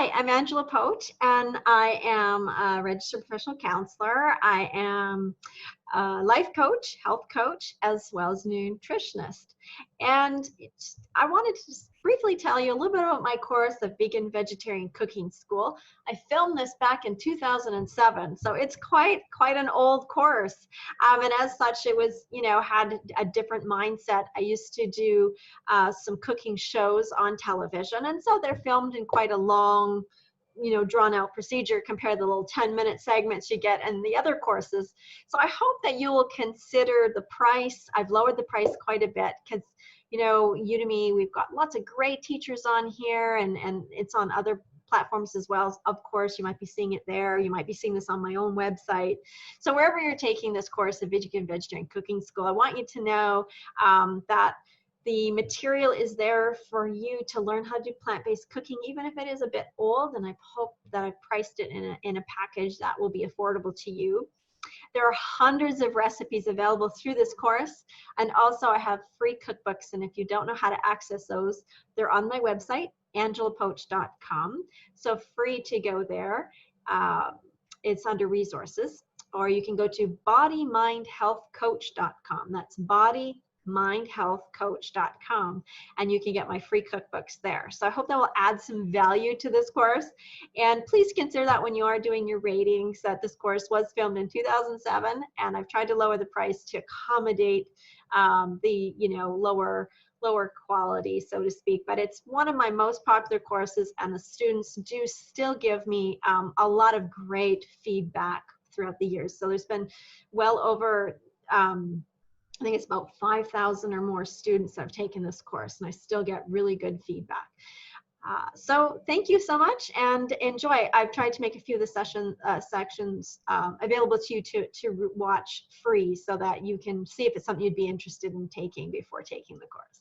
Hi, I'm Angela Pote, and I am a registered professional counselor. I am a life coach, health coach, as well as nutritionist. And I wanted to just briefly tell you a little bit about my course, the Vegan Vegetarian Cooking School. I filmed this back in 2007, so it's quite an old course. And as such, it was, had a different mindset. I used to do some cooking shows on television, and so they're filmed in quite a long, drawn out procedure compared to the little 10-minute segments you get in the other courses. So I hope that you will consider the price. I've lowered the price quite a bit because, Udemy, we've got lots of great teachers on here, and it's on other platforms as well. Of course, you might be seeing it there. You might be seeing this on my own website. So wherever you're taking this course, the Vegan Vegetarian Cooking School, I want you to know that the material is there for you to learn how to do plant-based cooking, even if it is a bit old, and I hope that I've priced it in a package that will be affordable to you. There are hundreds of recipes available through this course, and also I have free cookbooks, and if you don't know how to access those, they're on my website, angelapoche.com, so free to go there. It's under resources, or you can go to bodymindhealthcoach.com. That's bodymindhealthcoach.com, and you can get my free cookbooks there. So I hope that will add some value to this course, and please consider that when you are doing your ratings, that this course was filmed in 2007, and I've tried to lower the price to accommodate the lower quality, so to speak, but it's one of my most popular courses, and the students do still give me a lot of great feedback throughout the years. So there's been well over I think it's about 5,000 or more students that have taken this course, and I still get really good feedback. So thank you so much, and enjoy. I've tried to make a few of the sections available to you to watch free, so that you can see if it's something you'd be interested in taking before taking the course.